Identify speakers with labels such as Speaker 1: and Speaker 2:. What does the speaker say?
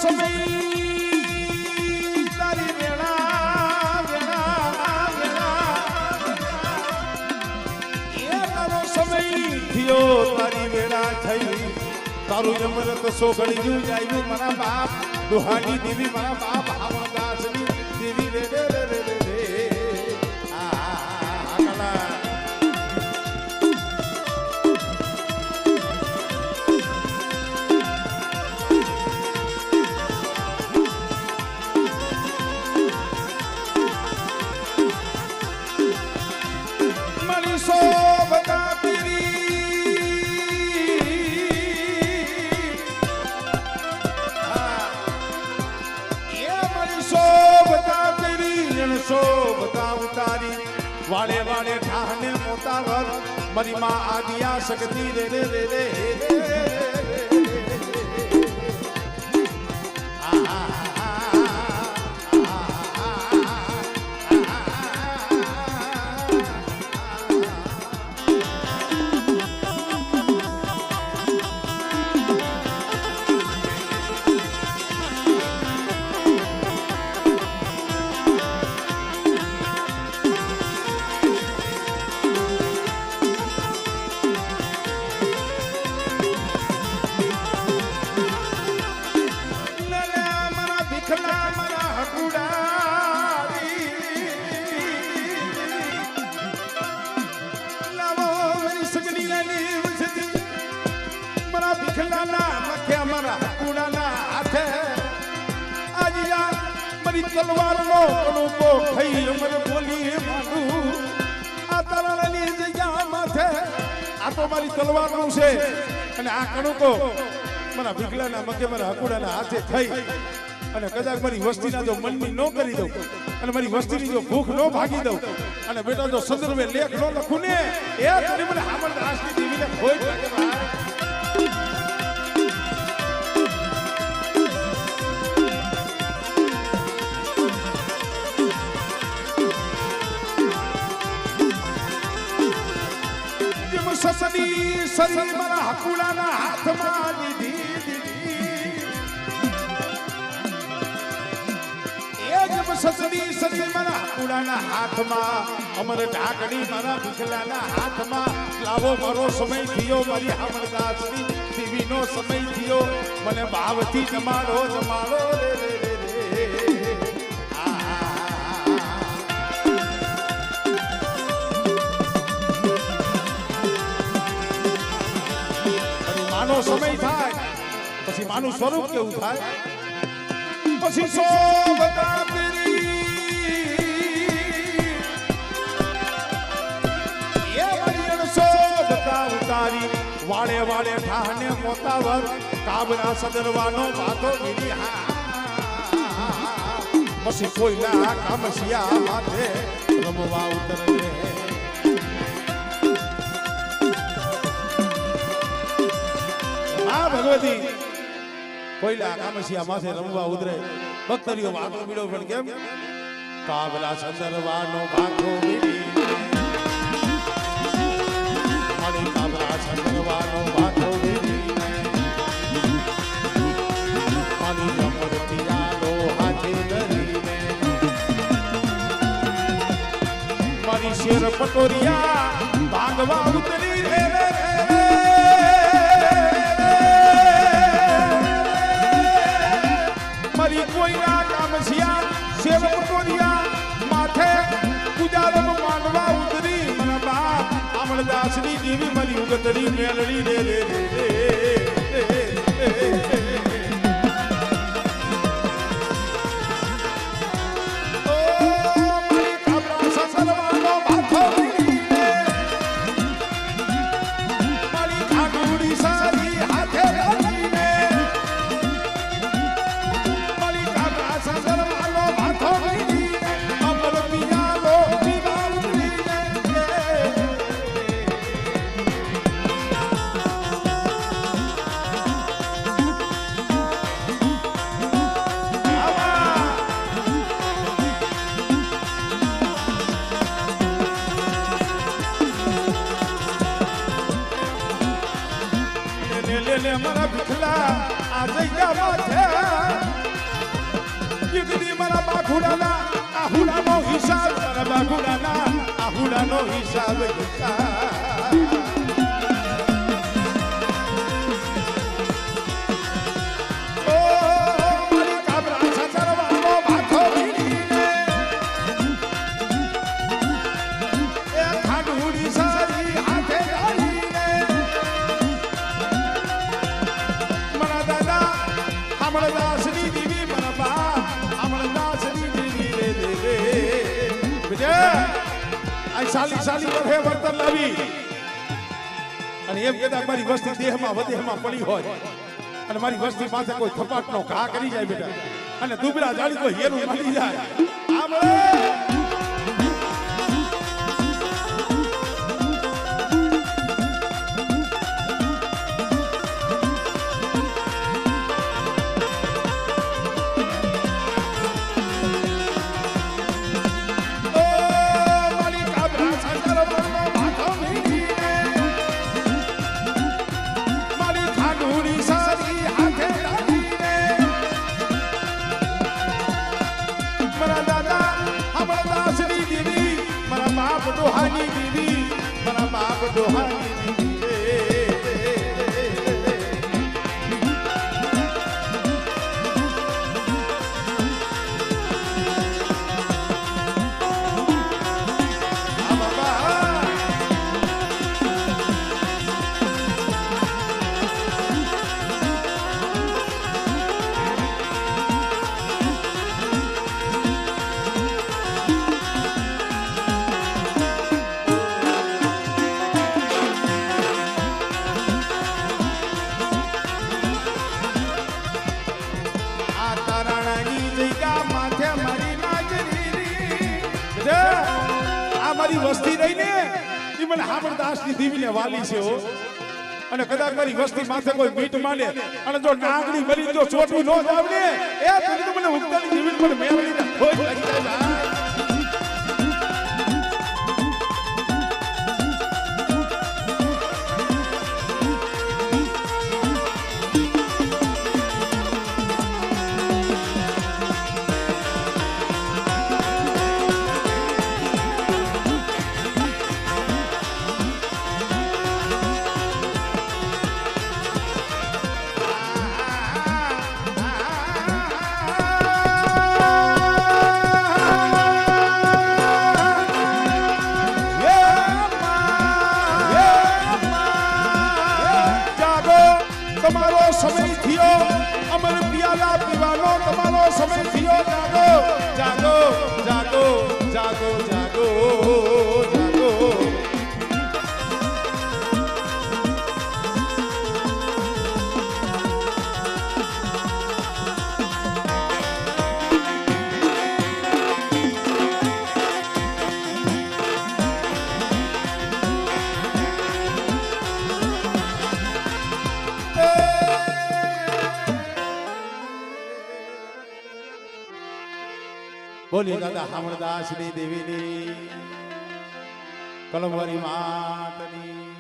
Speaker 1: સમય તારી વેળા વેળા વેળા એ તારો સમય થયો તારી વેળા થઈ તારું અમૃત સોગળી ગયું આવ્યું મારા બાપ દુહાની દેવી મારા બાપ આવદાસની દેવી રે રે રે રે રે વાળે વાળે ઠાહને મોતાવર મારી માં આદિયા શક્તિ રે રે રે રે તલવાર નો કણુકો થઈ અમર બોલી માનું આ તલવારની જગ્યા માથે આ તો મારી તલવાર નું છે અને આ કણુકો મારા ભીખલાના મકે મારા હકુડાના હાથે થઈ અને કદાચ મારી વસ્તીના જો મનની ન કરી દઉં અને મારી વસ્તીની જો ભૂખ ન ભાગી દઉં અને બેટા જો સંદર્ભે લેખ ન લખું ને એ કરી મને હામળ રાષ્ટ્રી દેવીને ખોઈ લાગે ભાઈ સસની સરી મારા હકુડાના હાથમાં લીધી એ જ સસની સરી મારા હકુડાના હાથમાં અમર ઢાકડી મારા ભીખલાના હાથમાં લાવો મારો સમય થયો મારી હામળદાસની દેવીનો સમય થયો મને ભાવથી જમાડો જમાડો રે રે રે સમય થાય પછી માનું સ્વરૂપ કેવું થાય પછી શોભતા ઉતારી વાળે વાળે ઠાહને મોતાવર કાબરા સદરવાનો માથો ગીરી પછી કોઈના કામસિયા માથે રમવા ઉતરે ભગવતી કોઈલા કામસિયા માથે રમવા ઉતરે ભક્તરીઓ વાતો બીડો પણ કેમ કાબલા સંદરવાનો ભાગો બીડી મારી કાબલા સંદરવાનો ભાગો બીડી મારી અમરતી આલો હાથે ધરીને મારી શેર પટોરિયા ભાગવા ઉતરી રે કોઈના કામસિયા સેવક કોરિયા માથે પૂજારમ માનવા ઉતરી મને બાપ અમરદાસની દેવી મારી ઉગતડી મેલડી રે રે રે મારા ભીખલા આ જગ્યા છે યુગની મારા બાખુડાના આહુડાનો હિસાબ મારા બાખુડાના આહુડાનો હિસાબ સાલી વર્ષે વર્તન લાવી અને એમ કહેતા મારી વસ્તી દેહમાં વધેમાં પડી હોય અને મારી વસ્તી પાસે કોઈ થપાટનો ઘા કરી જાય બેટા અને દુબળા જાળી કોઈ હેરું મળી જાય મારી વસ્તી રહીને એ મને હામણદાસની દીવીને વાલી છે હો અને કદાચ મારી વસ્તી માથે કોઈ મીટ માંડે અને જો નાગડી મરી જો ચોટવી નો જ આવડે એ તો મને ઉગતાની દીવીને મને મેળવીને ખોજ લાગી જાય સમય થયો અમર પિયાલા પીવાનો તમારો સમય થયો જાગો જાગો જાગો જાગો જાગો જાગો બોલીએ દાદા હામણદાસની દેવીની કલમવારી માતની